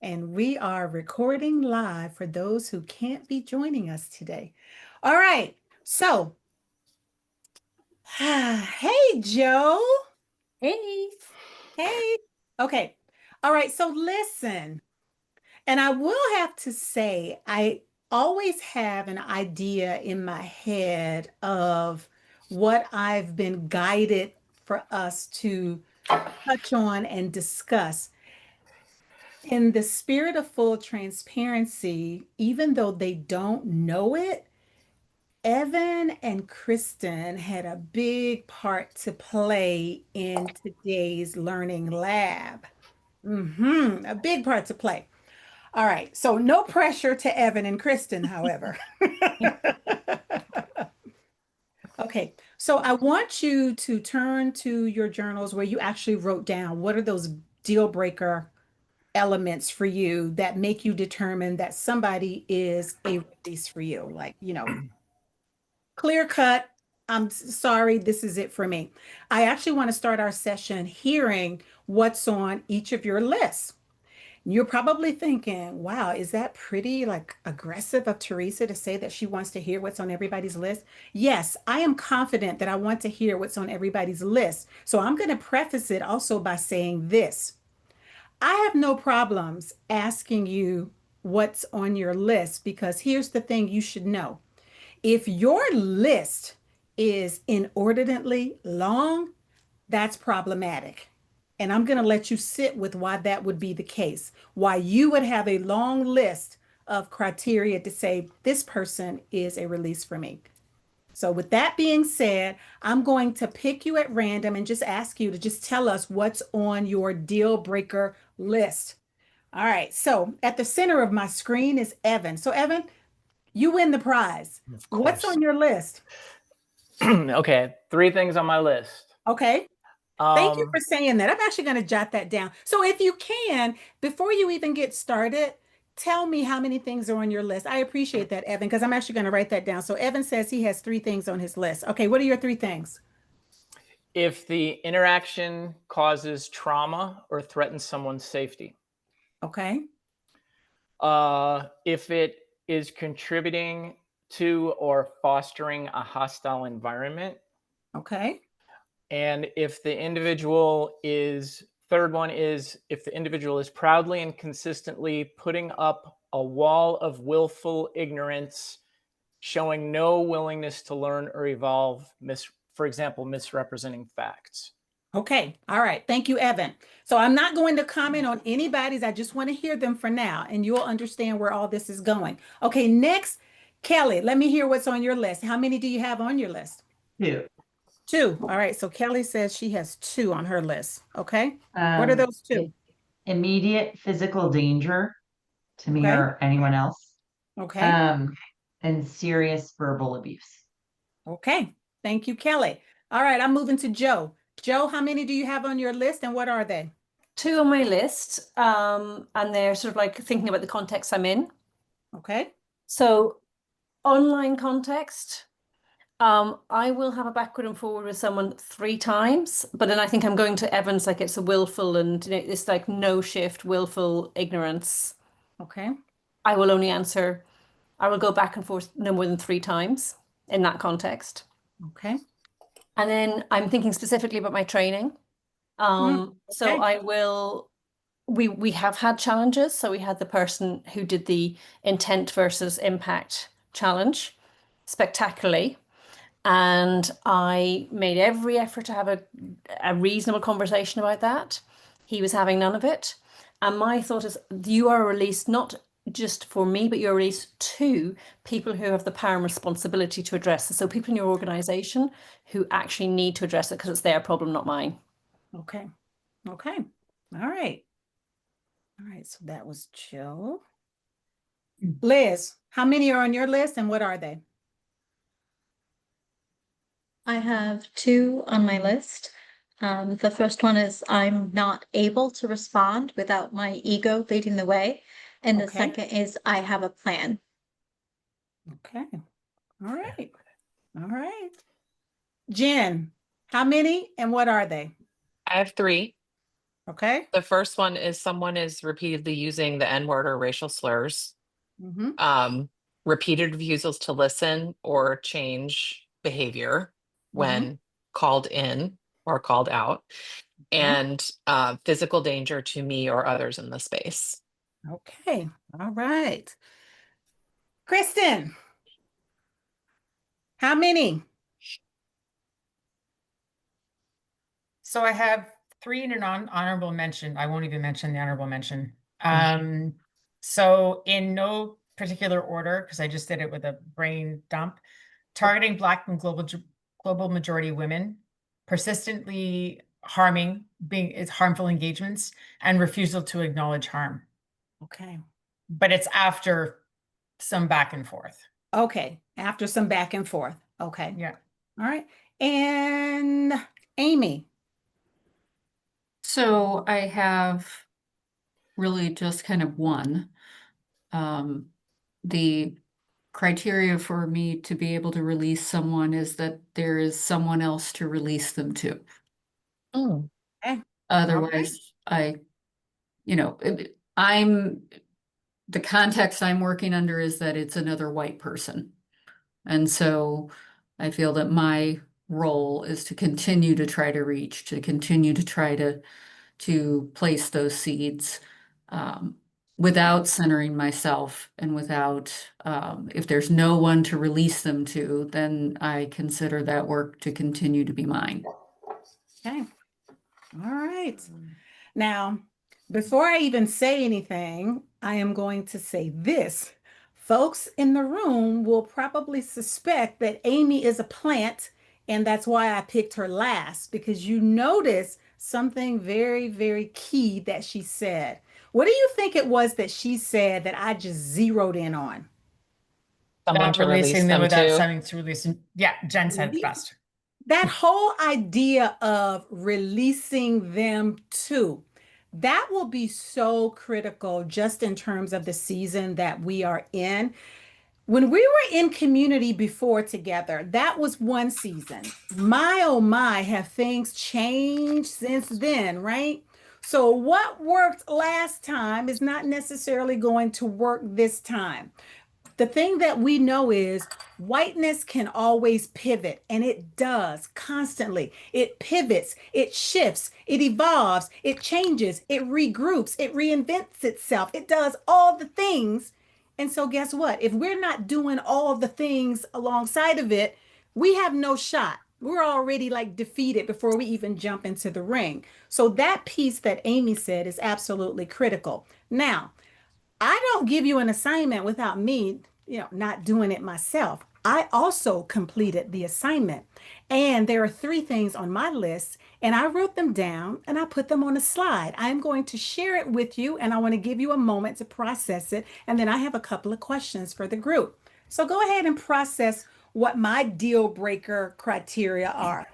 and we are recording live for those who can't be joining us today. All right, so, hey, Joe. Hey. Hey. Okay. All right, so listen, and I will have to say, I always have an idea in my head of what I've been guided for us to touch on and discuss. In the spirit of full transparency, even though they don't know it, Evan and Kristen had a big part to play in today's learning lab. A big part to play. All right, so no pressure to Evan and Kristen, however. Okay, so I want you to turn to your journals where you actually wrote down what are those deal breaker elements for you that make you determine that somebody is a release for you. Like, clear cut. Sorry, this is it for me. I actually want to start our session hearing what's on each of your lists. You're probably thinking, wow, is that pretty like aggressive of Teresa to say that she wants to hear what's on everybody's list? Yes, I am confident that I want to hear what's on everybody's list. So I'm going to preface it also by saying this. I have no problems asking you what's on your list because here's the thing you should know. If your list is inordinately long, that's problematic. And I'm going to let you sit with why that would be the case, why you would have a long list of criteria to say this person is a release for me. So, with that being said, I'm going to pick you at random and just ask you to just tell us what's on your deal breaker list. All right. So, at the center of my screen is Evan. So, Evan, you win the prize. Of What's course. on your list? Okay, 3 things on my list. Okay. Thank you for saying that. I'm actually going to jot that down. So, if you can, before you even get started, tell me how many things are on your list. I appreciate that, Evan, because I'm actually going to write that down. So, Evan says he has 3 things on his list. Okay, what are your 3 things? If the interaction causes trauma or threatens someone's safety. Okay. If it is contributing to or fostering a hostile environment. Okay. And if the individual is, third one is if the individual is proudly and consistently putting up a wall of willful ignorance, showing no willingness to learn or evolve, for example, misrepresenting facts. Okay. All right. Thank you, Evan. So I'm not going to comment on anybody's. I just want to hear them for now, and you'll understand where all this is going. Okay. Next, Kelly, let me hear what's on your list. How many do you have on your list? Two. 2. All right. So Kelly says she has 2 on her list. Okay. What are those 2? Immediate physical danger to me Okay. or anyone else. Okay. Um, and serious verbal abuse. Okay. Thank you, Kelly. All right. I'm moving to Joe. Joe, how many do you have on your list and what are they? 2 on my list, and they're sort of like thinking about the context I'm in. Okay. So, online context, I will have a backward and forward with someone 3 times, but then I think I'm going to Evans like it's a willful and it's like no shift, willful ignorance. Okay. I will only answer, I will go back and forth no more than 3 times in that context. Okay. And then I'm thinking specifically about my training. So Okay. I will, we have had challenges. So we had the person who did the intent versus impact challenge spectacularly. And I made every effort to have a reasonable conversation about that. He was having none of it. And my thought is you are released not just for me, but you're released to people who have the power and responsibility to address it. So people in your organization who actually need to address it because it's their problem, not mine. Okay. Okay. All right. All right. So that was Joe. Liz, how many are on your list and what are they? I have 2 on my list. The first one is I'm not able to respond without my ego leading the way. And the Okay. second is I have a plan. Okay. All right. All right. Jen, how many and what are they? I have 3. Okay. The first one is someone is repeatedly using the N-word or racial slurs. Mm-hmm. Repeated refusals to listen or change behavior Mm-hmm. when called in or called out, Okay. and physical danger to me or others in the space. Okay. All right. Kristen, how many? So I have 3 in an honorable mention. I won't even mention the honorable mention. So in no particular order, because I just did it with a brain dump, targeting Black and global majority women, persistently harming, is harmful engagements, and refusal to acknowledge harm. Okay. But it's after some back and forth. Okay. After some back and forth. Okay. Yeah. All right. And Amy. So I have really just kind of one. The criteria for me to be able to release someone is that there is someone else to release them to. Mm. Okay. Otherwise, the context I'm working under is that it's another white person. And so I feel that my role is to continue to try to reach, to continue to try to place those seeds, without centering myself and without, if there's no one to release them to, then I consider that work to continue to be mine. Okay. All right. Now, before I even say anything, I am going to say this. Folks in the room will probably suspect that Amy is a plant, and that's why I picked her last, because you notice something very, very key that she said. What do you think it was that she said that I just zeroed in on? Someone Not to release releasing them them without to. something to release them. Yeah, Jen said it best. That whole idea of releasing them to, that will be so critical just in terms of the season that we are in. When we were in community before together, that was one season. My, oh my, have things changed since then, right? So what worked last time is not necessarily going to work this time. The thing that we know is whiteness can always pivot, and it does constantly. It pivots, it shifts, it evolves, it changes, it regroups, it reinvents itself, it does all the things. And so, guess what? If we're not doing all the things alongside of it, we have no shot. We're already like defeated before we even jump into the ring. So, that piece that Amy said is absolutely critical. Now, I don't give you an assignment without me, not doing it myself. I also completed the assignment. And there are 3 things on my list, and I wrote them down and I put them on a slide. I'm going to share it with you, and I want to give you a moment to process it. And then I have a couple of questions for the group. So go ahead and process what my deal breaker criteria are.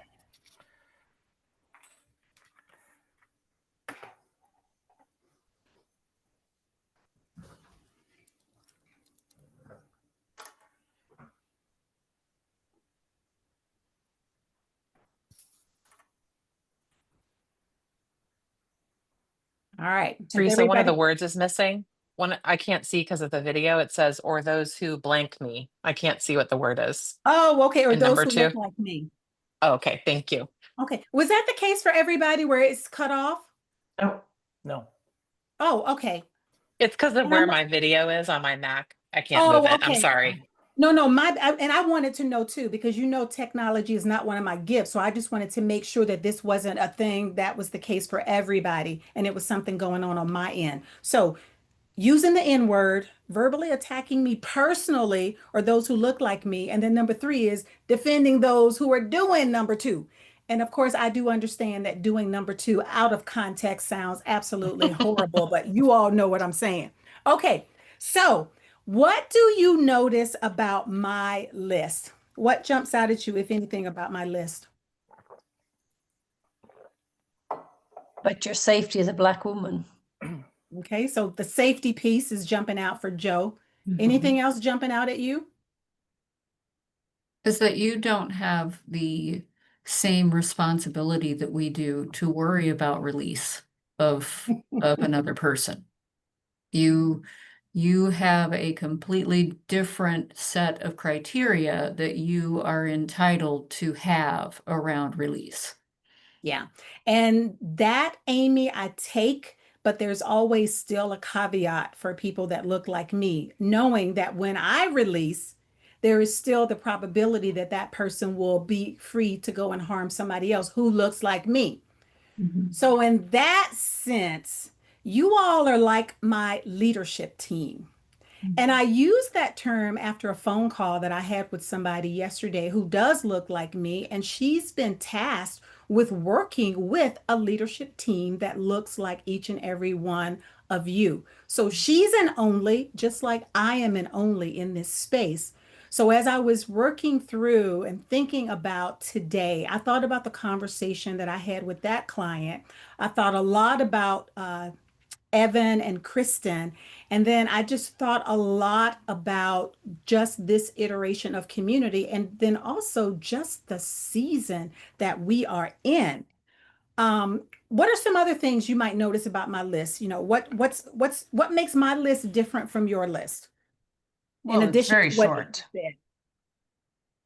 All right. Has Teresa, one of the everybody- words is missing. One I can't see because of the video. It says, or those who blank me. I can't see what the word is. Oh, okay. Or And those number who 2. look like me. Oh, okay, thank you. Okay. Was that the case for everybody where it's cut off? No, No. Oh, okay. It's because of And where I'm- my video is on my Mac. I can't Oh, move it. I'm okay. sorry. No, and I wanted to know too, because technology is not one of my gifts. So I just wanted to make sure that this wasn't a thing that was the case for everybody and it was something going on my end. So using the N word, verbally attacking me personally or those who look like me. And then number 3 is defending those who are doing number 2. And of course, I do understand that doing number 2 out of context sounds absolutely horrible, but you all know what I'm saying. Okay, so what do you notice about my list? What jumps out at you, if anything, about my list? But your safety as a Black woman. Okay, so the safety piece is jumping out for Joe. Mhm. Anything else jumping out at you? Is that you don't have the same responsibility that we do to worry about release. of another person. You have a completely different set of criteria that you are entitled to have around release. Yeah. And that, Amy, I take, but there's always still a caveat for people that look like me, knowing that when I release, there is still the probability that that person will be free to go and harm somebody else who looks like me. So, in that sense, you all are like my leadership team. And I use that term after a phone call that I had with somebody yesterday who does look like me, and she's been tasked with working with a leadership team that looks like each and every one of you. So she's an only, just like I am an only in this space. So as I was working through and thinking about today, I thought about the conversation that I had with that client. I thought a lot about Evan and Kristen. And then I just thought a lot about just this iteration of community and then also just the season that we are in. What are some other things you might notice about my list? You know, what makes my list different from your list? Well, In it's addition very to what you short. said.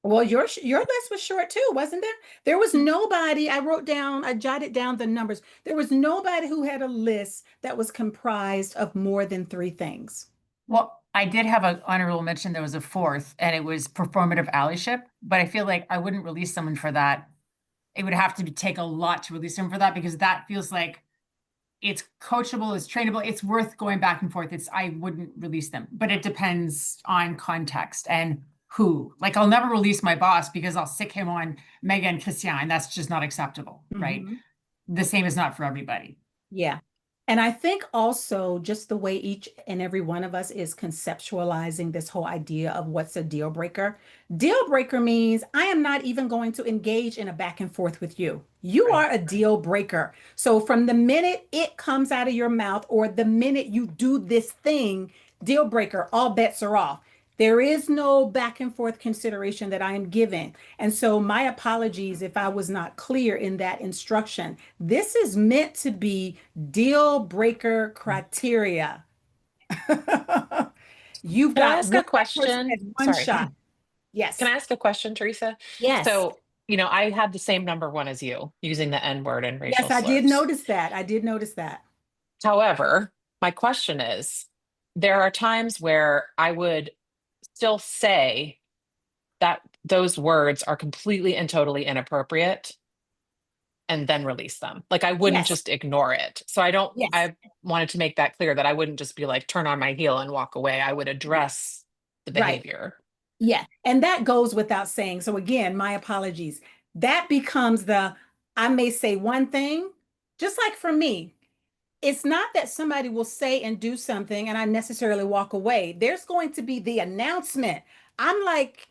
Well, your list was short too, wasn't it? There was nobody, I jotted down the numbers. There was nobody who had a list that was comprised of more than 3 things. Well, I did have an honorable mention. There was a 4th, and it was performative allyship. But I feel like I wouldn't release someone for that. It would have to take a lot to release them for that, because that feels like it's coachable, it's trainable, it's worth going back and forth. I wouldn't release them, but it depends on context and who. Like, I'll never release my boss because I'll stick him on Megan and Christian. That's just not acceptable, right? Mhm. The same is not for everybody. Yeah. And I think also just the way each and every one of us is conceptualizing this whole idea of what's a deal breaker. Deal breaker means I am not even going to engage in a back and forth with you. You Right. are a deal breaker. So from the minute it comes out of your mouth or the minute you do this thing, deal breaker, all bets are off. There is no back and forth consideration that I am giving. And so my apologies if I was not clear in that instruction. This is meant to be deal breaker criteria. You've Can I got ask a one person question? has one Sorry. shot. Yes. Can I ask a question, Teresa? Yes. So, I had the same number 1 as you, using the N word and racial Yes, I did slurs. notice that. I did notice that. However, my question is, there are times where I would still say that those words are completely and totally inappropriate and then release them. Like, I wouldn't Yes. just ignore it. So Yes. I wanted to make that clear, that I wouldn't just be like, turn on my heel and walk away. I would address the Right. behavior. Yeah, and that goes without saying. So again, my apologies. That becomes I may say one thing, just like for me, it's not that somebody will say and do something and I necessarily walk away. There's going to be the announcement. I'm like,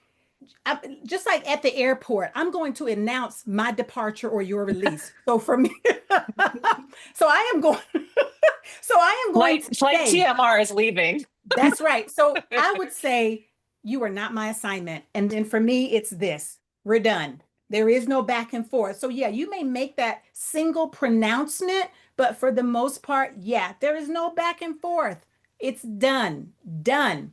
just like at the airport, I'm going to announce my departure or your release. So for me, so I am going, Flight say, TMR is leaving. that's right. So I would say, you are not my assignment. And then for me, it's this. We're done. There is no back and forth. So yeah, you may make that single pronouncement, but for the most part, yeah, there is no back and forth. It's done. Done.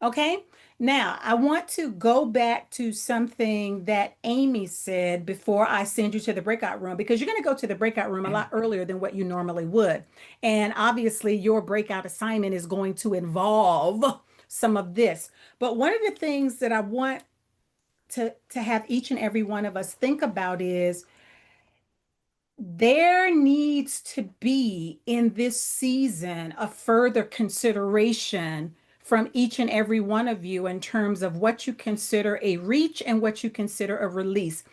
Okay. Now, I want to go back to something that Amy said before I send you to the breakout room, because you're going to go to the breakout room a lot earlier than what you normally would. And obviously, your breakout assignment is going to involve some of this. But one of the things that I want to have each and every one of us think about is there needs to be in this season a further consideration from each and every one of you in terms of what you consider a reach and what you consider a release.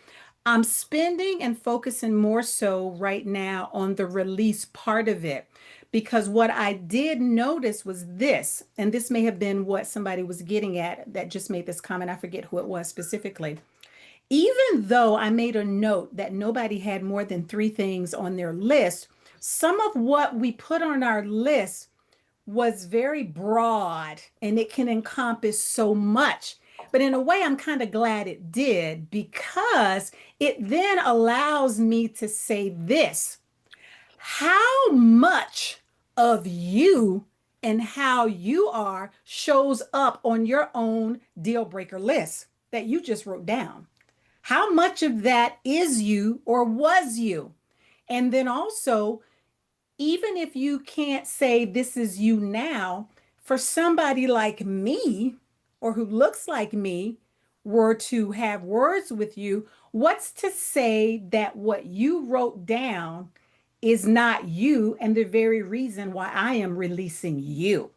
I'm spending and focusing more so right now on the release part of it, because what I did notice was this, and this may have been what somebody was getting at that just made this comment. I forget who it was specifically. Even though I made a note that nobody had more than 3 things on their list, some of what we put on our list was very broad and it can encompass so much. But in a way, I'm kind of glad it did, because it then allows me to say this. how much of you and how you are shows up on your own deal breaker list that you just wrote down. How much of that is you or was you? And then also, even if you can't say this is you now, for somebody like me or who looks like me were to have words with you, what's to say that what you wrote down is not you and the very reason why I am releasing you?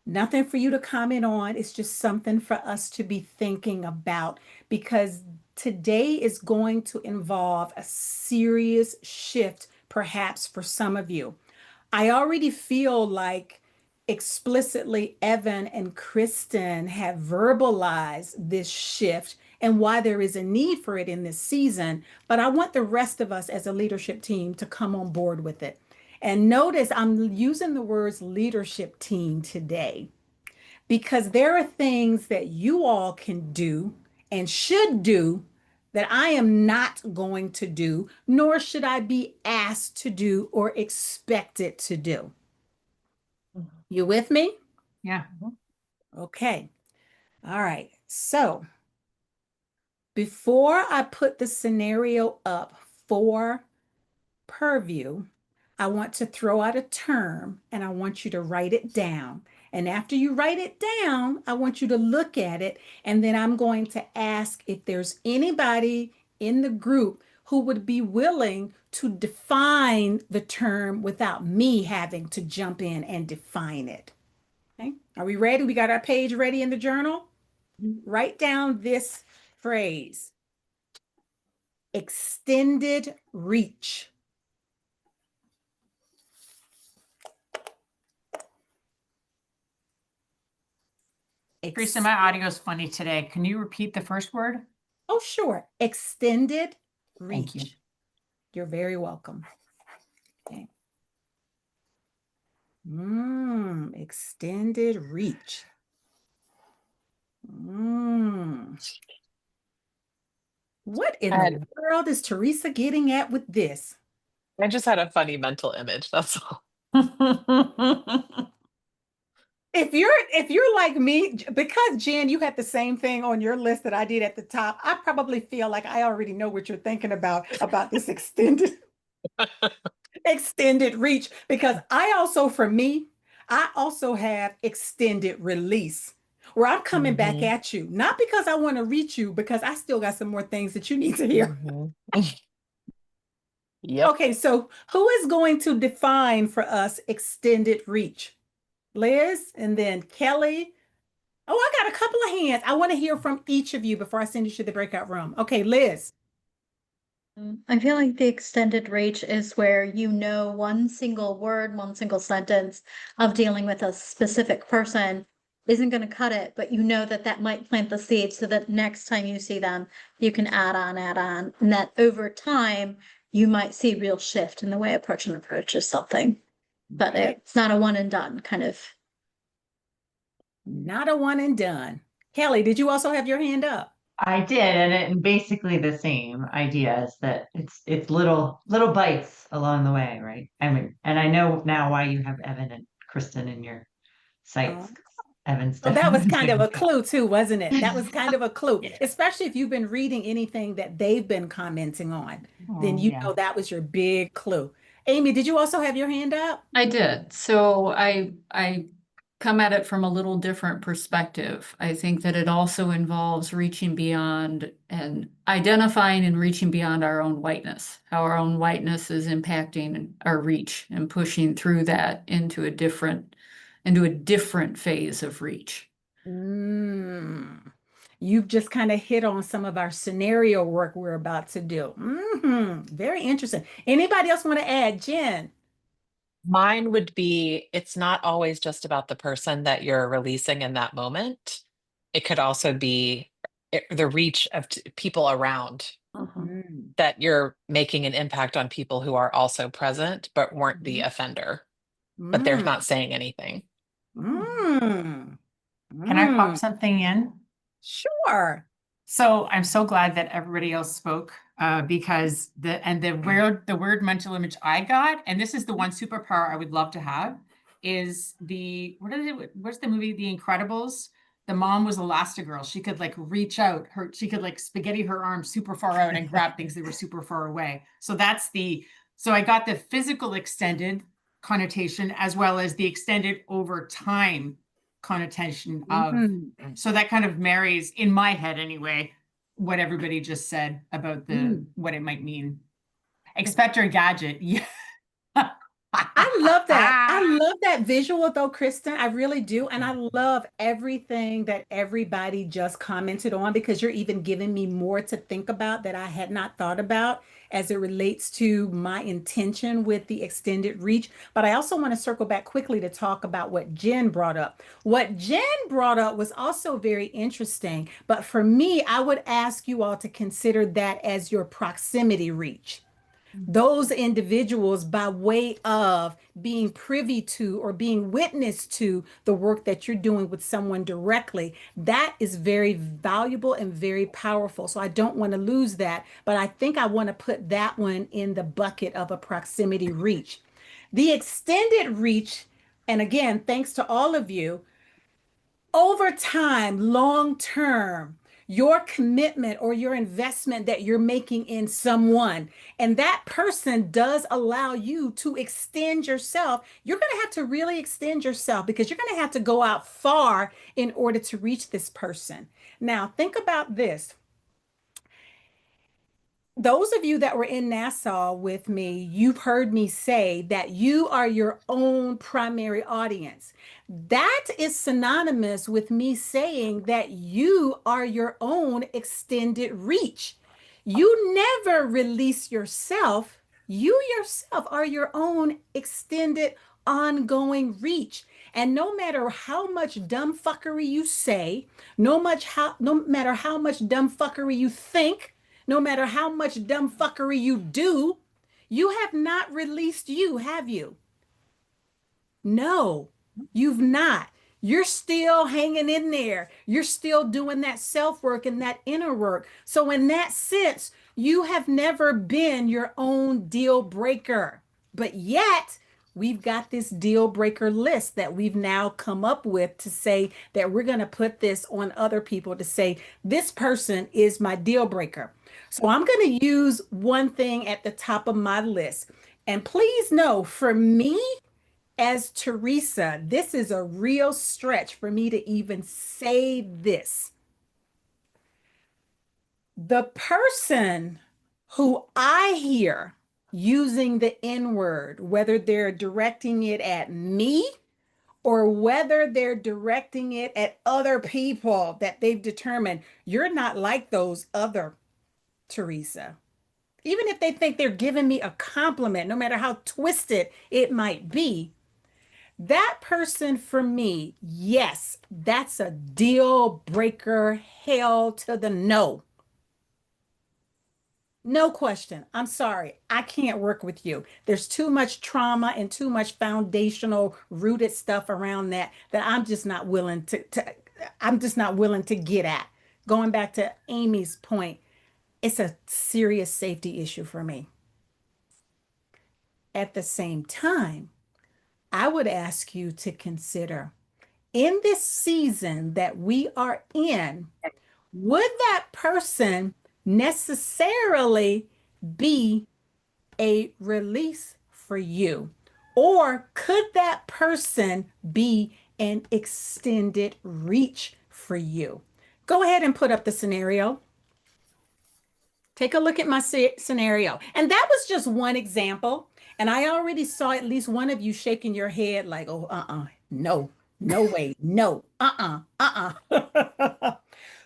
Nothing for you to comment on. It's just something for us to be thinking about because today is going to involve a serious shift, perhaps for some of you. I already feel like explicitly Evan and Kristen have verbalized this shift and why there is a need for it in this season. But I want the rest of us as a leadership team to come on board with it. And notice I'm using the words leadership team today because there are things that you all can do and should do that I am not going to do, nor should I be asked to do or expected to do. You with me? Yeah. Okay. All right. So before I put the scenario up for purview, I want to throw out a term and I want you to write it down. And after you write it down, I want you to look at it. And then I'm going to ask if there's anybody in the group who would be willing to define the term without me having to jump in and define it. Okay. Are we ready? We got our page ready in the journal? Write down this phrase: extended reach. Teresa, my audio is funny today. Can you repeat the first word? Oh, sure. Extended reach. Thank you. You're very welcome. Okay. Extended reach. What in the world is Teresa getting at with this? I just had a funny mental image. That's all. If you're like me, because Jen, you had the same thing on your list that I did at the top, I probably feel like I already know what you're thinking about this extended reach, because for me, I also have extended release where I'm coming back at you, not because I want to reach you, because I still got some more things that you need to hear. Yep. Okay, so who is going to define for us extended reach? Liz, and then Kelly. Oh, I got a couple of hands. I want to hear from each of you before I send you to the breakout room. Okay, Liz. I feel like the extended reach is where you know one single word, one single sentence of dealing with a specific person isn't going to cut it, but you know that that might plant the seed so that next time you see them, you can add on, and that over time, you might see real shift in the way a person approaches something. But Okay. it's not a one and done kind of. Not a one and done. Kelly, did you also have your hand up? I did, and basically the same idea is that it's little bites along the way, right? I mean, and I know now why you have Evan and Kristen in your sites. Evan's So that was definitely kind of a doing clue too, wasn't it? That was kind of a clue, Yeah. especially if you've been reading anything that they've been commenting on, then you know that was your big clue. Amy, did you also have your hand up? I did. So I come at it from a little different perspective. I think that it also involves reaching beyond and identifying and reaching beyond our own whiteness, how our own whiteness is impacting our reach and pushing through that into a different phase of reach. You've just kind of hit on some of our scenario work we're about to do. Very interesting. Anybody else want to add? Jen? Mine would be, it's not always just about the person that you're releasing in that moment. It could also be the reach of people around that you're making an impact on people who are also present, but weren't the offender, but they're not saying anything. Can I pop something in? Sure. So I'm so glad that everybody else spoke because the word mental image I got, and this is the one superpower I would love to have, is what's the movie The Incredibles? The mom was Elastigirl. She could like reach out she could like spaghetti her arms super far out and grab things that were super far away. So so I got the physical extended connotation as well as the extended over time connotation of, Mhm. so that kind of marries in my head anyway, what everybody just said about what it might mean. Expector Gadget. Yeah. I love that. I love that visual though, Kristen. I really do. And I love everything that everybody just commented on because you're even giving me more to think about that I had not thought about as it relates to my intention with the extended reach. But I also want to circle back quickly to talk about what Jen brought up. What Jen brought up was also very interesting. But for me, I would ask you all to consider that as your proximity reach. Those individuals by way of being privy to or being witness to the work that you're doing with someone directly, that is very valuable and very powerful. So I don't want to lose that, but I think I want to put that one in the bucket of a proximity reach. The extended reach, and again, thanks to all of you, over time, long term, your commitment or your investment that you're making in someone, and that person does allow you to extend yourself, you're going to have to really extend yourself because you're going to have to go out far in order to reach this person. Now, think about this. Those of you that were in Nassau with me, you've heard me say that you are your own primary audience. That is synonymous with me saying that you are your own extended reach. You never release yourself. You yourself are your own extended ongoing reach. And no matter how much dumb fuckery you say, no matter how much dumb fuckery you think, no matter how much dumb fuckery you do, you have not released you, have you? No, you've not. You're still hanging in there. You're still doing that self work and that inner work. So, in that sense, you have never been your own deal breaker. But yet, we've got this deal breaker list that we've now come up with to say that we're going to put this on other people to say, this person is my deal breaker. So, I'm going to use one thing at the top of my list. And please know, for me, as Teresa, this is a real stretch for me to even say this. The person who I hear using the N word, whether they're directing it at me or whether they're directing it at other people that they've determined, you're not like those other Teresa. Even if they think they're giving me a compliment, no matter how twisted it might be, that person for me, yes, that's a deal breaker, hell to the no. No question. I'm sorry. I can't work with you. There's too much trauma and too much foundational rooted stuff around that I'm just not willing I'm just not willing to get at. Going back to Amy's point, it's a serious safety issue for me. At the same time, I would ask you to consider in this season that we are in, would that person necessarily be a release for you? Or could that person be an extended reach for you? Go ahead and put up the scenario. Take a look at my scenario. And that was just one example. And I already saw at least one of you shaking your head like, oh, no, no way, no,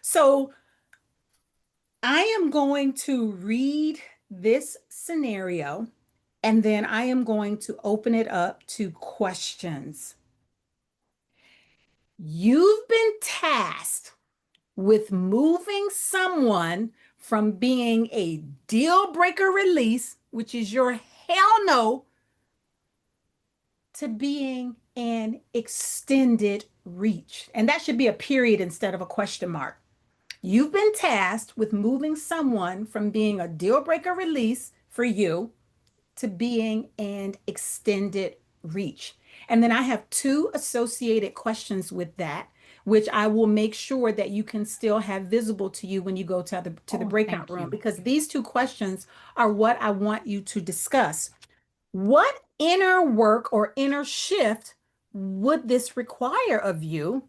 So I am going to read this scenario and then I am going to open it up to questions. You've been tasked with moving someone from being a deal breaker release, which is your hell no, to being an extended reach. And that should be a period instead of a question mark. You've been tasked with moving someone from being a deal breaker release for you to being an extended reach. And then I have two associated questions with that, which I will make sure that you can still have visible to you when you go to the Oh, breakout thank room, you. because these two questions are what I want you to discuss. What inner work or inner shift would this require of you?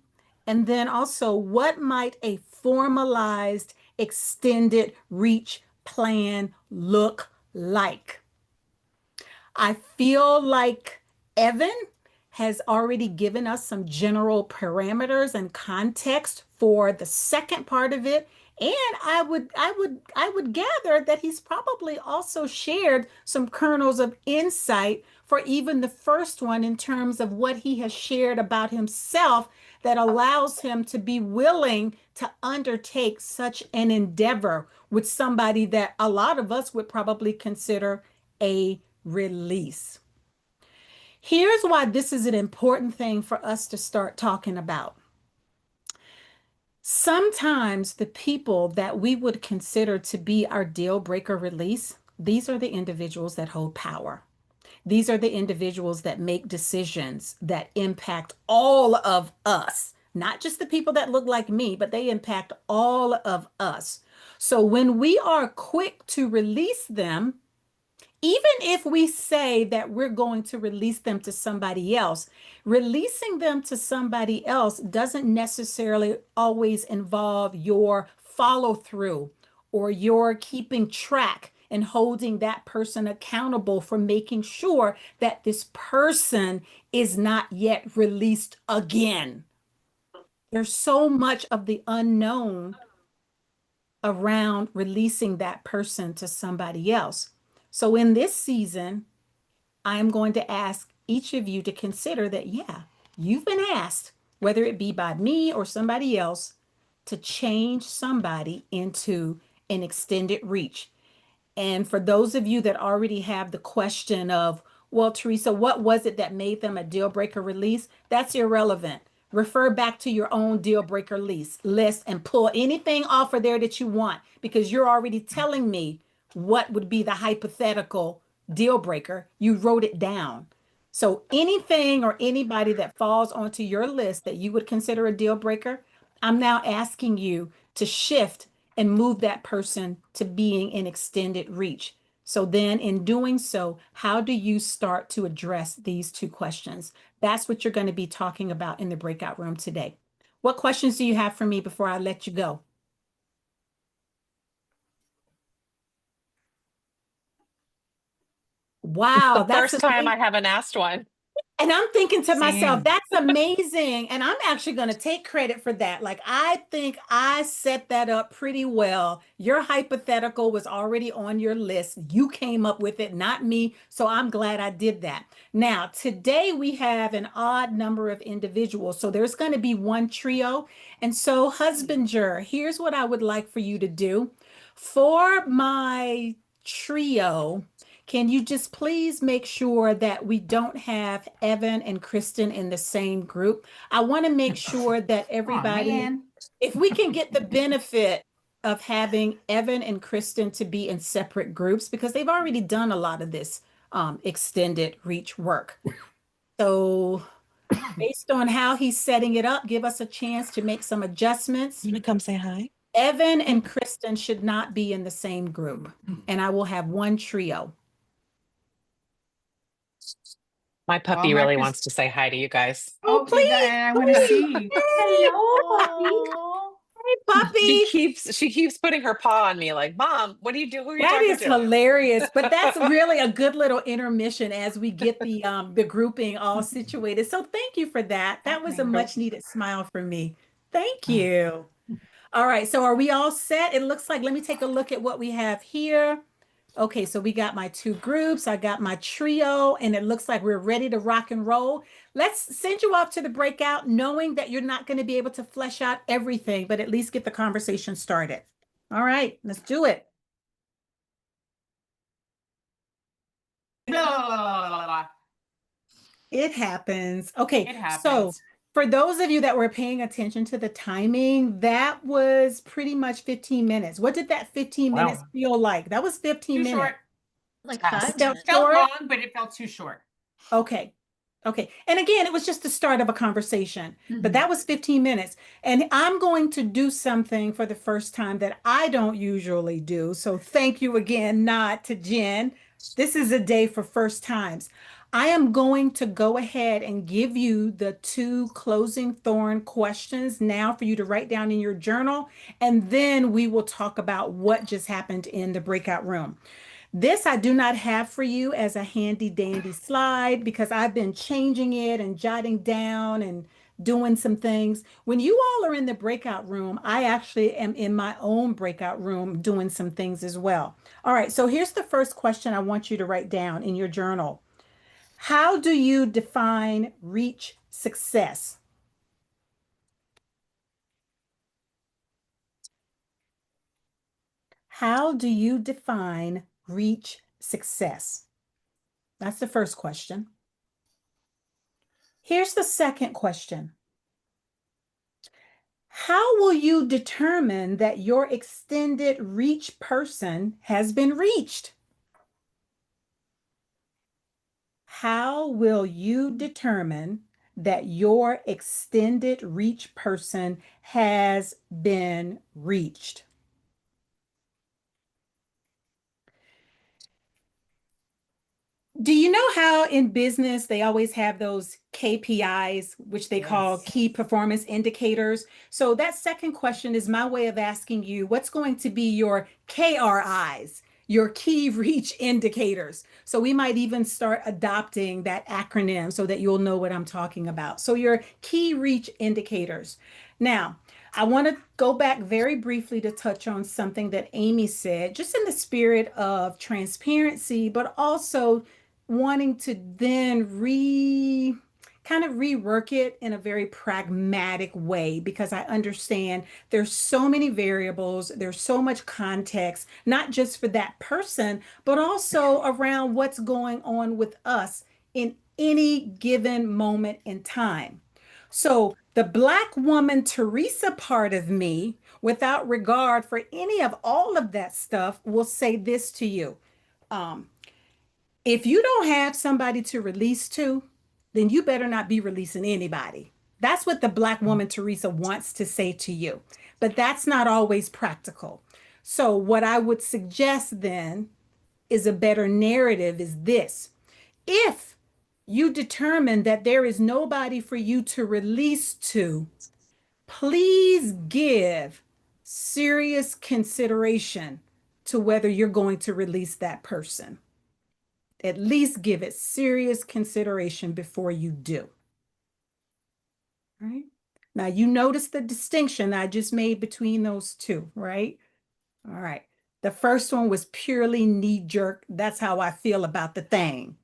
And then also, what might a formalized extended reach plan look like? I feel like Evan has already given us some general parameters and context for the second part of it. And I would gather that he's probably also shared some kernels of insight for even the first one in terms of what he has shared about himself that allows him to be willing to undertake such an endeavor with somebody that a lot of us would probably consider a release. Here's why this is an important thing for us to start talking about. Sometimes the people that we would consider to be our deal breaker release, these are the individuals that hold power. These are the individuals that make decisions that impact all of us, not just the people that look like me, but they impact all of us. So when we are quick to release them, even if we say that we're going to release them to somebody else, releasing them to somebody else doesn't necessarily always involve your follow through or your keeping track and holding that person accountable for making sure that this person is not yet released again. There's so much of the unknown around releasing that person to somebody else. So in this season, I'm going to ask each of you to consider that, yeah, you've been asked, whether it be by me or somebody else, to change somebody into an extended reach. And for those of you that already have the question of, well, Teresa, what was it that made them a deal breaker release? That's irrelevant. Refer back to your own deal breaker list and pull anything off of there that you want, because you're already telling me what would be the hypothetical deal breaker. You wrote it down. So anything or anybody that falls onto your list that you would consider a deal breaker, I'm now asking you to shift and move that person to being an extended reach. So then in doing so, how do you start to address these two questions? That's what you're going to be talking about in the breakout room today. What questions do you have for me before I let you go? Wow, The that's first time amazing. I haven't asked one. And I'm thinking to myself, Same. that's amazing. And I'm actually going to take credit for that. Like, I think I set that up pretty well. Your hypothetical was already on your list. You came up with it, not me. So I'm glad I did that. Now, today we have an odd number of individuals. So there's going to be one trio. And so, husbander, here's what I would like for you to do. For my trio, can you just please make sure that we don't have Evan and Kristen in the same group? I want to make sure that everybody, man. if we can get the benefit of having Evan and Kristen to be in separate groups, because they've already done a lot of this extended reach work. So based on how he's setting it up, give us a chance to make some adjustments. You want to come say hi? Evan and Kristen should not be in the same group, and I will have one trio. My puppy my really Chris- wants to say hi to you guys. Oh, Okay, please. I want to see. Hello, Puppy. She keeps putting her paw on me like, Mom, what are you doing? Who are you That talking is to? hilarious, but that's really a good little intermission as we get the grouping all situated. So thank you for that. That was a much needed smile for me. Thank you. All right, so are we all set? It looks like, let me take a look at what we have here. Okay, so we got my two groups, I got my trio, and it looks like we're ready to rock and roll. Let's send you off to the breakout, knowing that you're not going to be able to flesh out everything, but at least get the conversation started. All right, let's do it. Blah, blah, blah, blah, blah. It happens. Okay, It happens. so For those of you that were paying attention to the timing, that was pretty much 15 minutes. What did that 15 minutes Wow. feel like? That was 15 Too minutes. short. Like Fast. 5 It felt minutes. Felt short? long, but it felt too short. Okay. Okay. And again, it was just the start of a conversation, but Mhm. that was 15 minutes. And I'm going to do something for the first time that I don't usually do. So thank you again, nod to Jen. This is a day for first times. I am going to go ahead and give you the 2 closing thorn questions now for you to write down in your journal. And then we will talk about what just happened in the breakout room. This I do not have for you as a handy dandy slide because I've been changing it and jotting down and doing some things. When you all are in the breakout room, I actually am in my own breakout room doing some things as well. All right, so here's the first question I want you to write down in your journal. How do you define reach success? How do you define reach success? That's the first question. Here's the second question. How will you determine that your extended reach person has been reached? How will you determine that your extended reach person has been reached? Do you know how in business they always have those KPIs, which they call Yes. key performance indicators? So that second question is my way of asking you, what's going to be your KRIs, your key reach indicators? So we might even start adopting that acronym so that you'll know what I'm talking about. So your key reach indicators. Now, I want to go back very briefly to touch on something that Amy said, just in the spirit of transparency, but also wanting to then kind of rework it in a very pragmatic way because I understand there's so many variables, there's so much context, not just for that person, but also around what's going on with us in any given moment in time. So the Black woman Teresa part of me, without regard for any of all of that stuff, will say this to you. Um, if you don't have somebody to release to, then you better not be releasing anybody. That's what the Black woman Teresa wants to say to you. But that's not always practical. So, what I would suggest then is a better narrative is this. If you determine that there is nobody for you to release to, please give serious consideration to whether you're going to release that person. At least give it serious consideration before you do. Right? Now, you notice the distinction I just made between those two, right? All right. The first one was purely knee jerk. That's how I feel about the thing.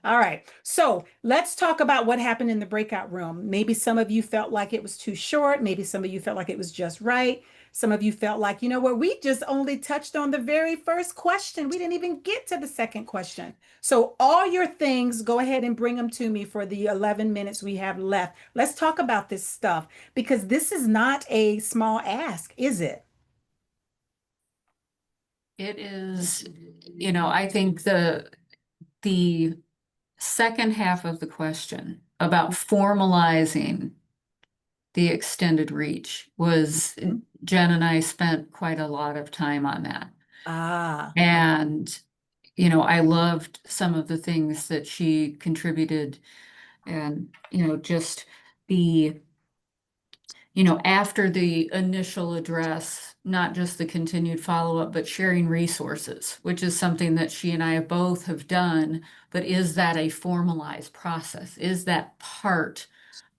All right. So let's talk about what happened in the breakout room. Maybe some of you felt like it was too short. Maybe some of you felt like it was just right. Some of you felt like, you know what, we just only touched on the very first question. We didn't even get to the second question. So all your things, go ahead and bring them to me for the 11 minutes we have left. Let's talk about this stuff because this is not a small ask, is it? It is, I think the second half of the question about formalizing the extended reach was Jen and I spent quite a lot of time on that. And, I loved some of the things that she contributed and, just the, after the initial address, not just the continued follow-up, but sharing resources, which is something that she and I both have done. But is that a formalized process? Is that part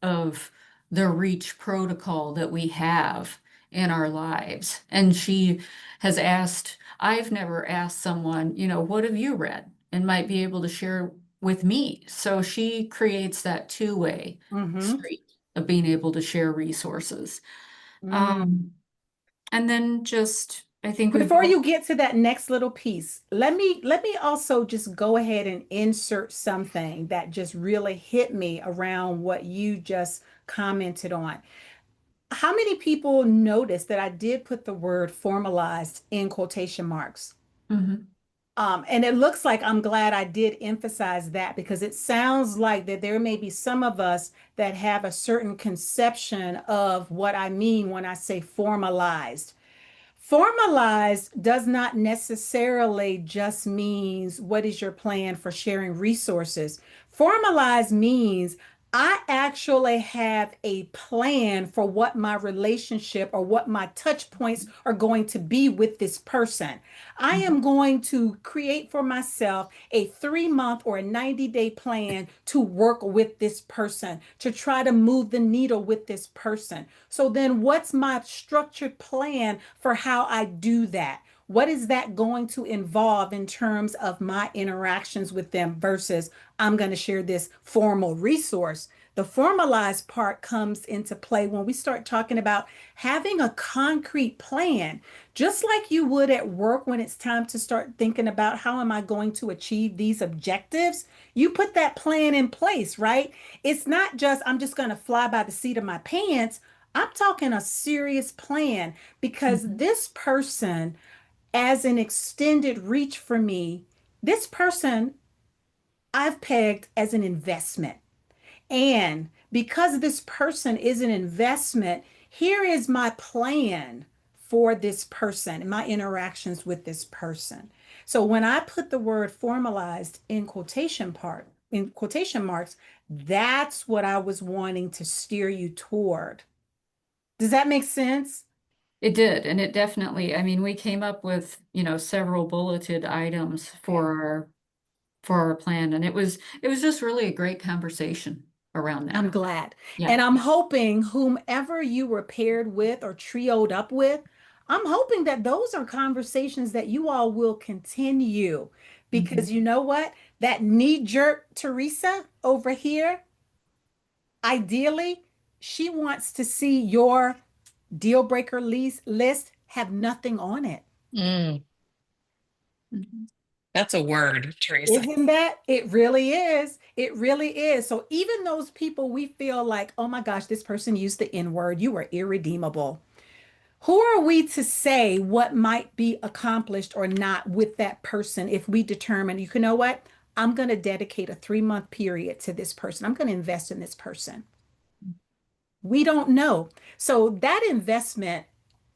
of the reach protocol that we have in our lives? And she has asked, I've never asked someone, what have you read? And might be able to share with me. So she creates that two-way street of being able to share resources. And then just, I think we've Before both- you get to that next little piece, let me also just go ahead and insert something that just really hit me around what you just commented on. How many people noticed that I did put the word formalized in quotation marks? Mhm. And it looks like I'm glad I did emphasize that because it sounds like that there may be some of us that have a certain conception of what I mean when I say formalized. Formalized does not necessarily just means what is your plan for sharing resources. Formalized means I actually have a plan for what my relationship or what my touch points are going to be with this person. I am going to create for myself a 3 month or a 90-day plan to work with this person, to try to move the needle with this person. So then what's my structured plan for how I do that? What is that going to involve in terms of my interactions with them versus I'm going to share this formal resource? The formalized part comes into play when we start talking about having a concrete plan, just like you would at work when it's time to start thinking about how am I going to achieve these objectives? You put that plan in place, right? It's not just I'm just going to fly by the seat of my pants. I'm talking a serious plan because this person, as an extended reach for me, this person I've pegged as an investment. And because this person is an investment, here is my plan for this person and my interactions with this person. So when I put the word formalized in quotation marks, that's what I was wanting to steer you toward. Does that make sense? It did, and it definitely, I mean, we came up with, several bulleted items for our plan, and it was just really a great conversation around that. I'm glad. Yeah. And I'm hoping whomever you were paired with or trioed up with, I'm hoping that those are conversations that you all will continue because you know what? That knee jerk Teresa over here, ideally, she wants to see your deal breaker list have nothing on it. Mm, Mhm. that's a word, Teresa. Isn't that? It really is. It really is. So even those people we feel like, oh my gosh, this person used the N word, you are irredeemable. Who are we to say what might be accomplished or not with that person if we determine, you know what? I'm going to dedicate a 3 month period to this person. I'm going to invest in this person. We don't know. So that investment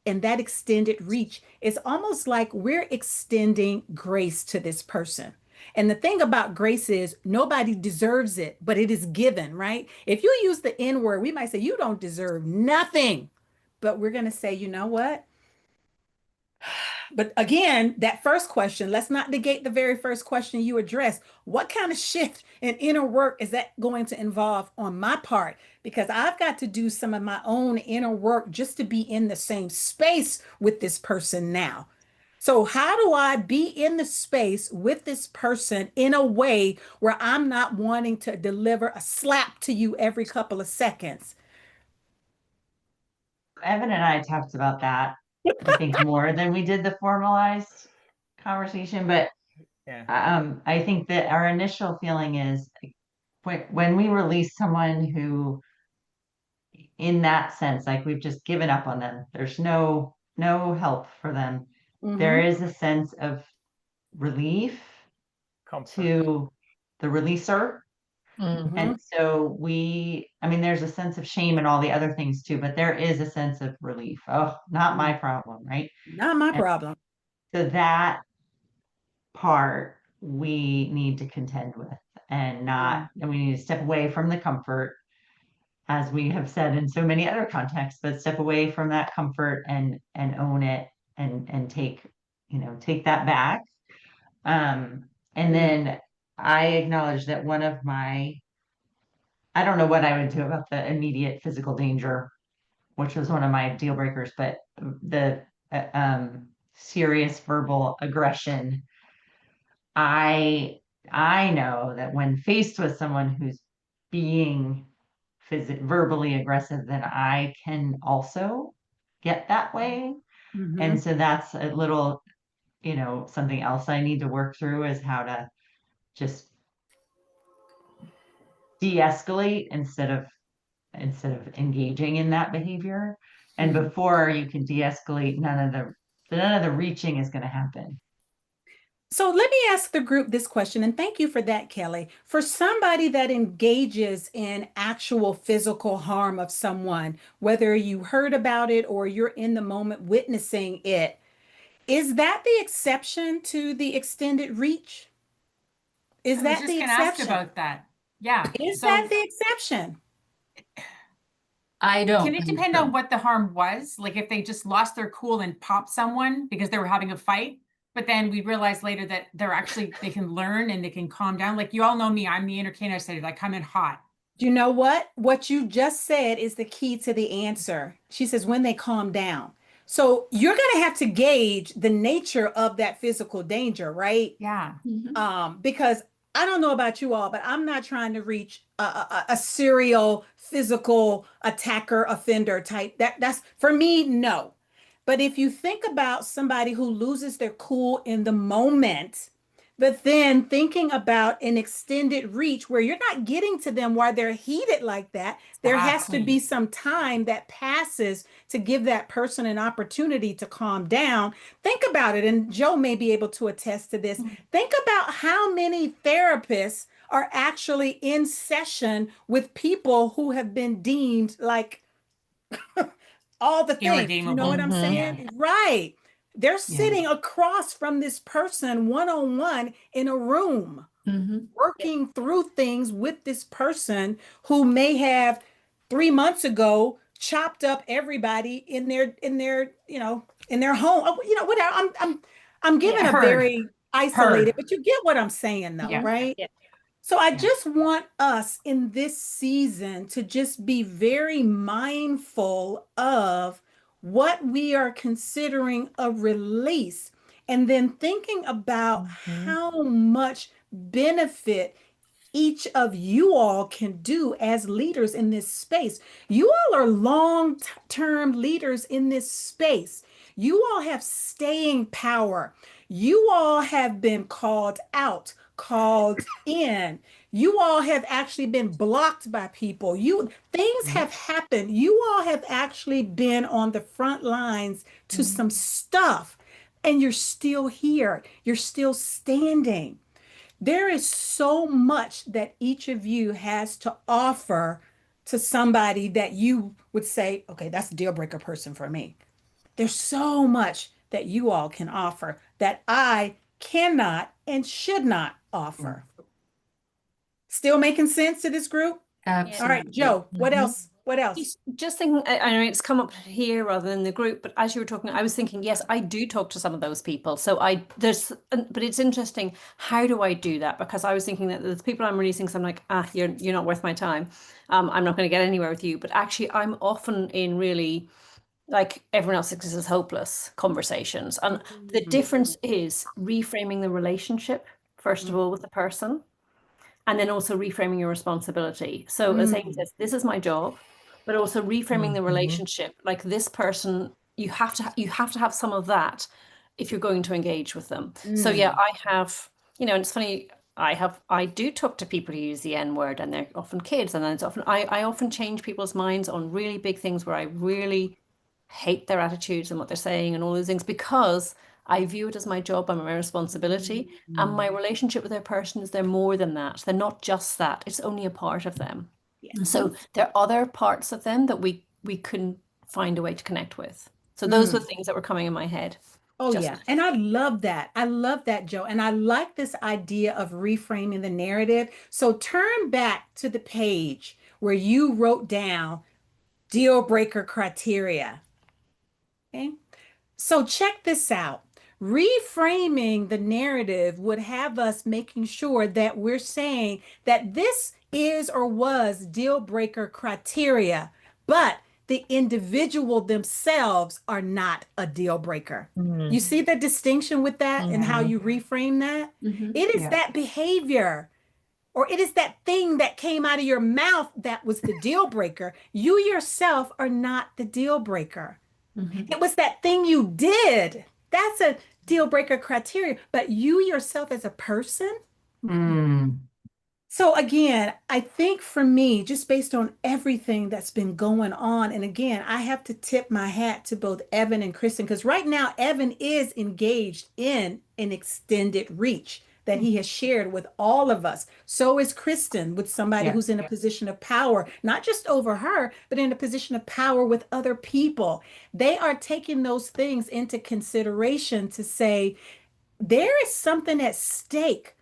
and that extended reach is almost like we're extending grace to this person. And the thing about grace is nobody deserves it, but it is given, right? If you use the N word, we might say you don't deserve nothing. But we're going to say, you know what? But again, that first question, let's not negate the very first question you addressed. What kind of shift in inner work is that going to involve on my part? Because I've got to do some of my own inner work just to be in the same space with this person now. So, how do I be in the space with this person in a way where I'm not wanting to deliver a slap to you every couple of seconds? Evan and I talked about that, I think more than we did the formalized conversation, but Yeah. I think that our initial feeling is when we release someone who, in that sense, like we've just given up on them, there's no help for them. There Mhm. is a sense of relief Comfort. to the releaser. Mm, And so I mean, there's a sense of shame and all the other things too, but there is a sense of relief. Oh, not my problem, right? Not my And problem. so that part we need to contend with and we need to step away from the comfort, as we have said in so many other contexts, but step away from that comfort and own it and take that back. And then I acknowledge that I don't know what I would do about the immediate physical danger, which was one of my deal breakers, but the serious verbal aggression. I know that when faced with someone who's being verbally aggressive, then I can also get that way. Mhm. And so that's a little, something else I need to work through is how to just de-escalate instead of engaging in that behavior. And Mhm. before you can de-escalate, none of the reaching is going to happen. So let me ask the group this question, and thank you for that, Kelly. For somebody that engages in actual physical harm of someone, whether you heard about it or you're in the moment witnessing it, is that the exception to the extended reach? Is I was that just the gonna ask exception? about that. Yeah, Is so that the exception? I don't can it think depend so. on what the harm was? Like if they just lost their cool and popped someone because they were having a fight, but then we realized later that they can learn and they can calm down. Like you all know me, I'm the inner canine study. I come in hot. Do you know what? What you just said is the key to the answer. She says, when they calm down. So you're going to have to gauge the nature of that physical danger, right? Yeah. Because I don't know about you all, but I'm not trying to reach a serial physical attacker offender type. That's for me, no. But if you think about somebody who loses their cool in the moment, but then thinking about an extended reach where you're not getting to them while they're heated like that, there has to be Exactly. some time that passes to give that person an opportunity to calm down. Think about it, and Joe may be able to attest to this. Think about how many therapists are actually in session with people who have been deemed like all the things. You know what Irredeemable. I'm Mhm. Yeah. saying? Right. They're Yeah. sitting across from this person one on one in a room, Mhm. working through things with this person who may have 3 months ago chopped up everybody in their home. Whatever. I'm giving Yeah. a Heard. very isolated, Heard. but you get what I'm saying though, Yeah. right? Yeah. So I Yeah. just want us in this season to just be very mindful of what we are considering a release and then thinking about how much benefit each of you all can do as leaders in this space. You all are long-term leaders in this space. You all have staying power. You all have been called out, called in. You all have actually been blocked by people. Things have happened. You all have actually been on the front lines to some stuff, and you're still here. You're still standing. There is so much that each of you has to offer to somebody that you would say, okay, that's a deal breaker person for me. There's so much that you all can offer that I cannot and should not offer. Still making sense to this group? All right, Absolutely. Joe, what Mhm. else? What else? Just thinking, I know it's come up here rather than the group, but as you were talking, I was thinking, yes, I do talk to some of those people. So but it's interesting. How do I do that? Because I was thinking that there's people I'm releasing, so I'm like, you're not worth my time. I'm not going to get anywhere with you. But actually, I'm often in really like everyone else thinks this is hopeless conversations. And the difference is reframing the relationship, first of all, with the person, and then also reframing your responsibility. So as Amy says, this is my job, but also reframing the relationship. Like this person, you have to have some of that if you're going to engage with them. So yeah, I have, and it's funny, I do talk to people who use the N word, and they're often kids, and then it's often I often change people's minds on really big things where I really hate their attitudes and what they're saying and all those things, because I view it as my job and my responsibility. And my relationship with their person is they're more than that. They're not just that. It's only a part of them. Yes. So there are other parts of them that we can find a way to connect with. So those are the things that were coming in my head. Oh, Just- yeah. And I love that. I love that, Joe. And I like this idea of reframing the narrative. So turn back to the page where you wrote down deal breaker criteria. Okay. So check this out. Reframing the narrative would have us making sure that we're saying that this is or was deal breaker criteria, but the individual themselves are not a deal breaker. You see the distinction with that and how you reframe that? Mhm. It is Yeah. that behavior or it is that thing that came out of your mouth that was the deal breaker. You yourself are not the deal breaker. It was that thing you did. That's a deal breaker criteria. But you yourself as a person. Mm. So again, I think for me, just based on everything that's been going on, and again, I have to tip my hat to both Evan and Kristen, because right now Evan is engaged in an extended reach that he has shared with all of us. So is Kristen with somebody Yeah, who's in a yeah. position of power, not just over her, but in a position of power with other people. They are taking those things into consideration to say, there is something at stake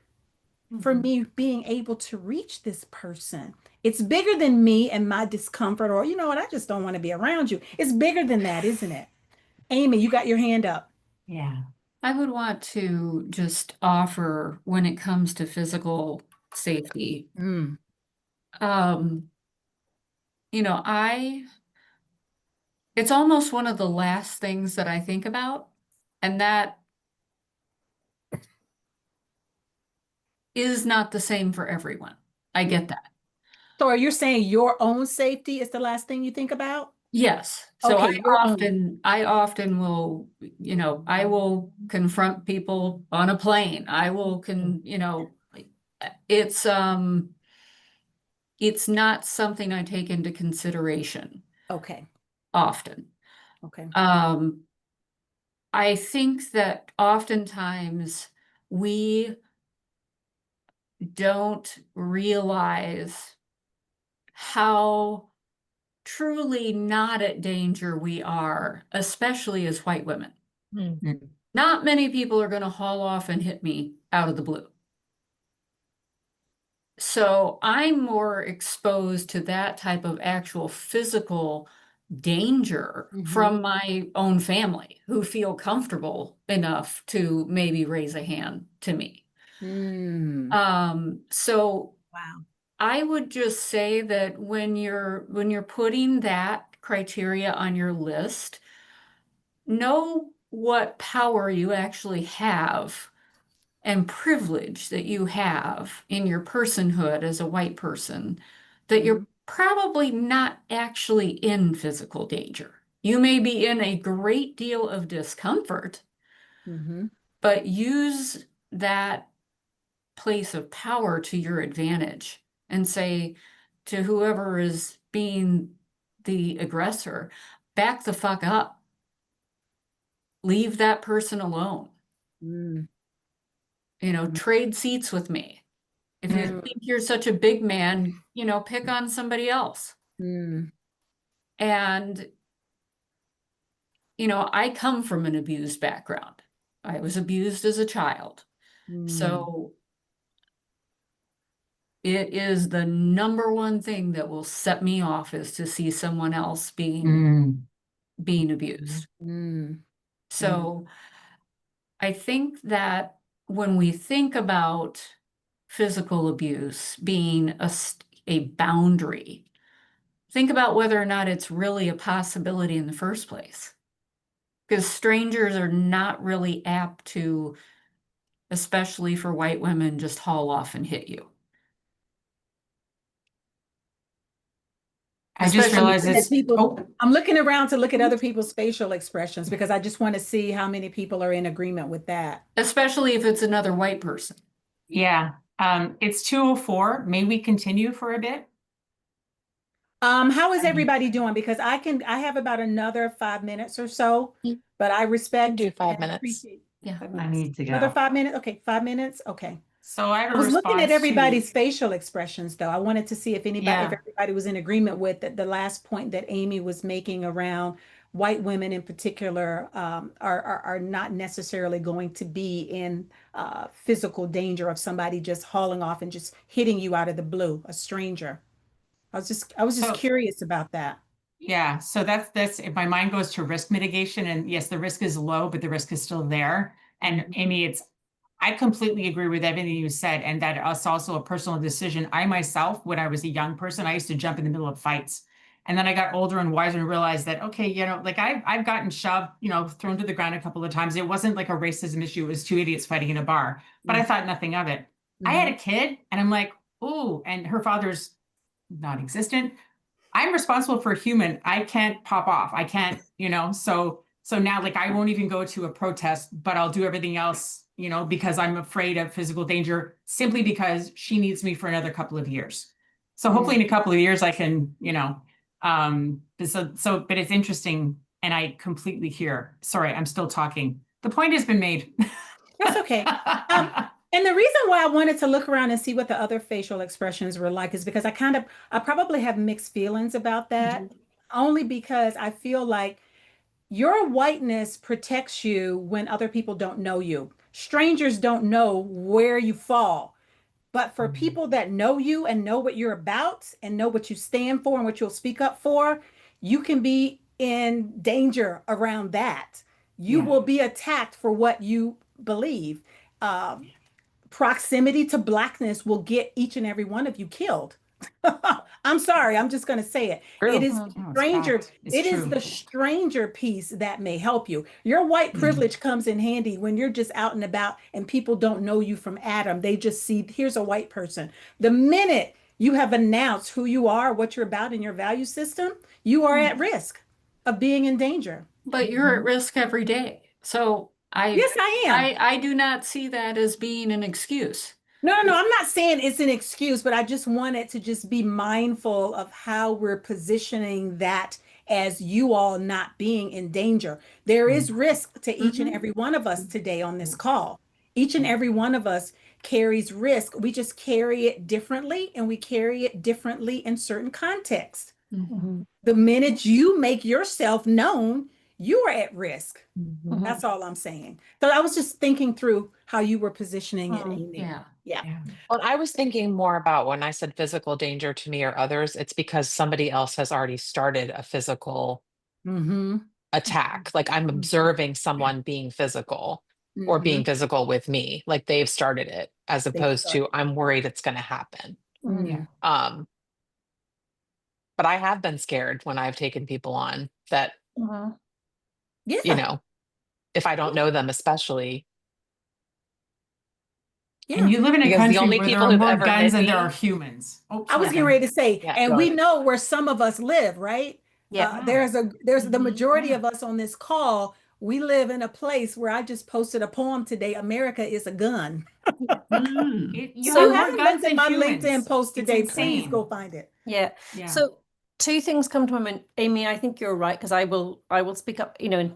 for me being able to reach this person. It's bigger than me and my discomfort, or you know what, I just don't want to be around you. It's bigger than that, isn't it? Amy, you got your hand up. Yeah. I would want to just offer when it comes to physical safety, Mm, um, it's almost one of the last things that I think about, and that is not the same for everyone. I get that. So are you saying your own safety is the last thing you think about? Yes. So Okay, I often will, I will confront people on a plane. I will it's it's not something I take into consideration Okay, often. okay. I think that oftentimes we don't realize how truly not at danger we are, especially as white women. Mm. Not many people are going to haul off and hit me out of the blue. So I'm more exposed to that type of actual physical danger from my own family who feel comfortable enough to maybe raise a hand to me. So Wow. I would just say that when you're putting that criteria on your list, know what power you actually have and privilege that you have in your personhood as a white person, that you're probably not actually in physical danger. You may be in a great deal of discomfort, but use that place of power to your advantage and say to whoever is being the aggressor, back the fuck up. Leave that person alone. Trade seats with me. If you think you're such a big man, pick on somebody else. And, I come from an abused background. I was abused as a child. So it is the number one thing that will set me off is to see someone else being abused. So I think that when we think about physical abuse being a boundary, think about whether or not it's really a possibility in the first place. Because strangers are not really apt to, especially for white women, just haul off and hit you. I just realized Looking at it's, people, I'm looking around to look at other people's facial expressions because I just want to see how many people are in agreement with that. Especially if it's another white person. yeah. It's 2:04. May we continue for a bit? How is everybody doing? Because I have about another 5 minutes or so, but I respect. Do 5 and minutes. appreciate- Yeah. 5 I minutes. need to Another go. 5 minutes? Okay, 5 minutes? Okay. So I have I a was looking at response to- everybody's facial expressions, though. I wanted to see if if Yeah. everybody was in agreement with the last point that Amy was making around white women in particular are not necessarily going to be in physical danger of somebody just hauling off and just hitting you out of the blue, a stranger. I was just So- curious about that. Yeah, so that's if my mind goes to risk mitigation, and yes, the risk is low, but the risk is still there. And Amy, I completely agree with everything you said, and that it's also a personal decision. I myself, when I was a young person, I used to jump in the middle of fights. And then I got older and wiser and realized that, okay, like I've gotten shoved, thrown to the ground a couple of times. It wasn't like a racism issue. It was two idiots fighting in a bar, but I thought nothing of it. I had a kid and I'm like, ooh, and her father's non-existent. I'm responsible for a human. I can't pop off. I can't, so now like I won't even go to a protest, but I'll do everything else, because I'm afraid of physical danger simply because she needs me for another couple of years. So hopefully in a couple of years I can, but it's interesting, and I completely hear. Sorry, I'm still talking. The point has been made. That's okay. And the reason why I wanted to look around and see what the other facial expressions were like is because I probably have mixed feelings about that, only because I feel like your whiteness protects you when other people don't know you. Strangers don't know where you fall. But for people that know you and know what you're about and know what you stand for and what you'll speak up for, you can be in danger around that. You will be attacked for what you believe. Proximity to Blackness will get each and every one of you killed. I'm sorry, I'm just going to say it. True. It is No, it's stranger. fact. It's It is true. the stranger piece that may help you. Your white privilege comes in handy when you're just out and about and people don't know you from Adam. They just see, here's a white person. The minute you have announced who you are, what you're about in your value system, you are at risk of being in danger. But you're at risk every day. So Yes, I am. I do not see that as being an excuse. No, I'm not saying it's an excuse, but I just wanted to just be mindful of how we're positioning that as you all not being in danger. There is risk to each and every one of us today on this call. Each and every one of us carries risk. We just carry it differently, and we carry it differently in certain contexts. The minute you make yourself known, you are at risk. That's all I'm saying. So I was just thinking through how you were positioning it, Amy. Yeah. Well, I was thinking more about when I said physical danger to me or others, it's because somebody else has already started a physical attack. Like I'm observing someone being physical or being physical with me. Like they've started it, as opposed to I'm worried it's going to happen. Yeah. But I have been scared when I've taken people on that, Yeah. if I don't know them, especially. And you live in a Because the country only where there people are who've more ever guns hit than there me- are humans. Oh, I was getting Megan. ready to say, Yeah, and go we ahead. know where some of us live, right? Yeah. There's the majority of us on this call. We live in a place where I just posted a poem today. America is a gun. You So- have I more haven't guns looked than at my humans. LinkedIn post It's today. Please insane. go find it. Yeah. Yeah. So two things come to my mind. Amy, I think you're right, because I will speak up, and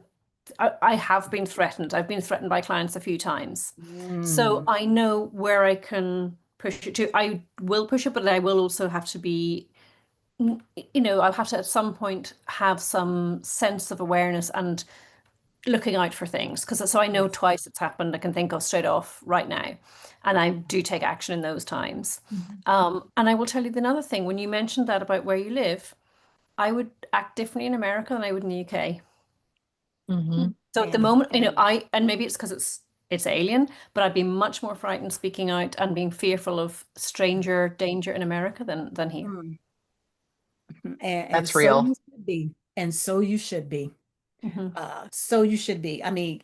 I have been threatened. I've been threatened by clients a few times. So I know where I can push it to. I will push it, but I will also have to be, I'll have to at some point have some sense of awareness and looking out for things, because so I know twice it's happened. I can think of straight off right now, and I do take action in those times. And I will tell you another thing. When you mentioned that about where you live, I would act differently in America than I would in the UK. So at the moment, and maybe it's because it's alien, but I'd be much more frightened speaking out and being fearful of stranger danger in America than here. And That's so real. you should be. And so you should be. Mhm. So you should be. I mean,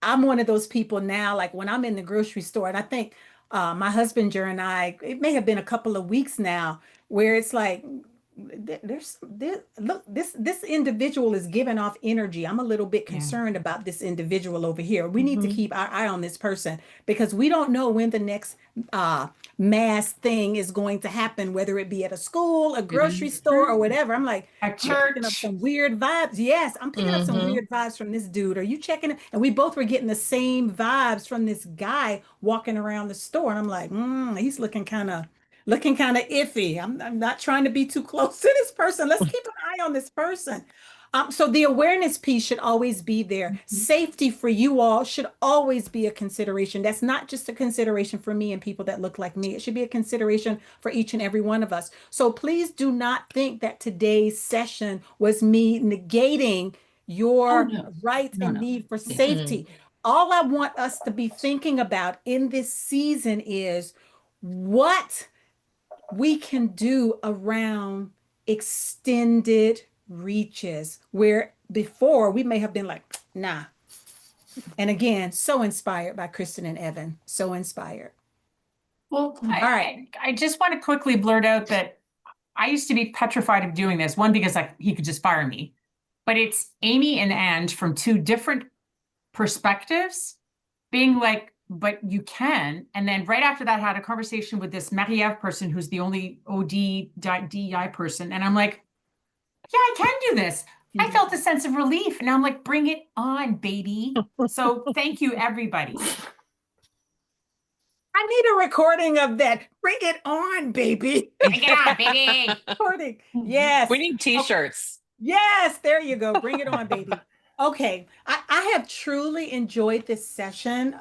I'm one of those people now, like when I'm in the grocery store, and I think my husband, and I, it may have been a couple of weeks now, where it's like, look, this individual is giving off energy. I'm a little bit concerned about this individual over here. We need to keep our eye on this person, because we don't know when the next mass thing is going to happen, whether it be at a school, a grocery store, or whatever. I'm like, A I'm picking up church. some weird vibes. Yes, I'm picking up some weird vibes from this dude. Are you checking it? And we both were getting the same vibes from this guy walking around the store. And I'm like, he's looking kind of iffy. I'm not trying to be too close to this person. Let's keep an eye on this person. So the awareness piece should always be there. Safety for you all should always be a consideration. That's not just a consideration for me and people that look like me. It should be a consideration for each and every one of us. So please do not think that today's session was me negating your rights and need for safety. All I want us to be thinking about in this season is what we can do around extended reaches, where before we may have been like, nah. And again, so inspired by Kristen and Evan. So inspired. Well, All right. I just want to quickly blurt out that I used to be petrified of doing this. One, because like he could just fire me, but it's Amy and Ange from two different perspectives being like, but you can. And then right after that, I had a conversation with this Marie-Ève person who's the only DEI person. And I'm like, yeah, I can do this. I felt a sense of relief. And I'm like, bring it on, baby. So thank you, everybody. I need a recording of that. Bring it on, baby. Bring it on, baby. Recording. Yes. We need t-shirts. Yes, there you go. Bring it on, baby. Okay, I have truly enjoyed this session.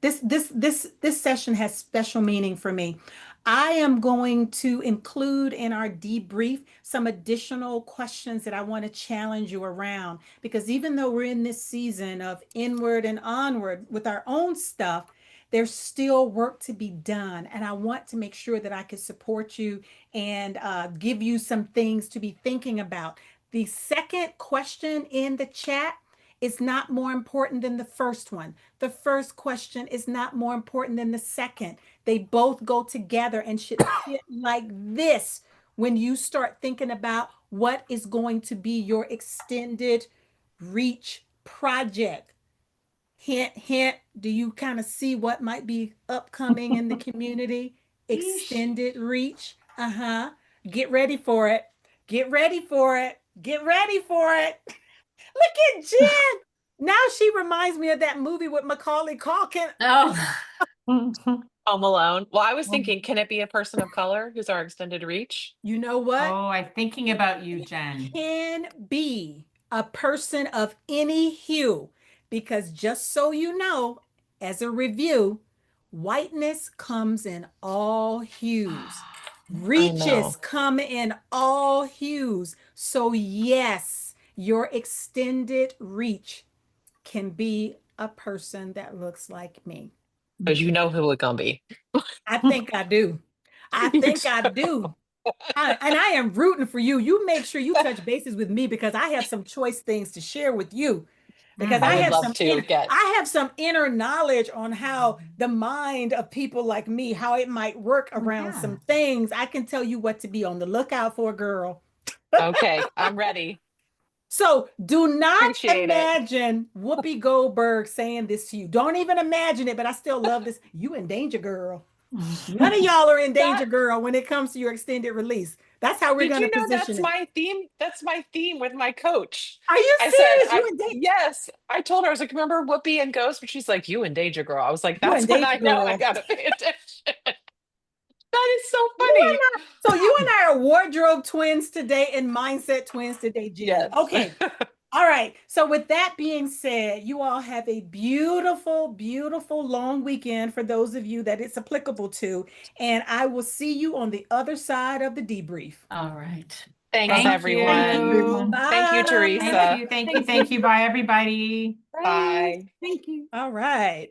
This session has special meaning for me. I am going to include in our debrief some additional questions that I want to challenge you around, because even though we're in this season of inward and onward with our own stuff, there's still work to be done. And I want to make sure that I can support you and give you some things to be thinking about. The second question in the chat is not more important than the first one. The first question is not more important than the second. They both go together and should fit like this when you start thinking about what is going to be your extended reach project. Hint, hint. Do you kind of see what might be upcoming in the community? Extended reach. Get ready for it. Get ready for it. Get ready for it. Look at Jen. Now she reminds me of that movie with Macaulay Culkin. Oh. Home Alone. Well, I was thinking, can it be a person of color who's our extended reach? You know what? Oh, I'm thinking about you, Jen. Can be a person of any hue, because just so you know, as a review, whiteness comes in all hues. Reaches come in all hues. So yes, your extended reach can be a person that looks like me. Because you know who it gonna be. I think I do. I think I do. And I am rooting for you. You make sure you touch bases with me, because I have some choice things to share with you. Because I I would have love some to get. I have some inner knowledge on how the mind of people like me, how it might work around some things. I can tell you what to be on the lookout for, girl. Okay, I'm ready. So do not Appreciate it. imagine Whoopi Goldberg saying this to you. Don't even imagine it, but I still love this. You in danger, girl. None of y'all are in danger, girl, when it comes to your extended release. That's how we're Did going you to know position that's it. my theme? That's my theme with my coach. Are you I serious? said, You in danger? yes. I told her, I was like, remember Whoopi and Ghost? But she's like, you in danger, girl. I was like, You that's in when I danger, know I girl. gotta pay attention. That is so You funny. and I- So you and I are wardrobe twins today and mindset twins today, Jen. Yes. Okay. All right. So with that being said, you all have a beautiful, beautiful long weekend for those of you that it's applicable to. And I will see you on the other side of the debrief. All right. Thanks, Thank everyone. you. Thank you, Bye. Teresa. Thank you. Thank you. Thank you. Bye, everybody. Bye. Thank you. All right.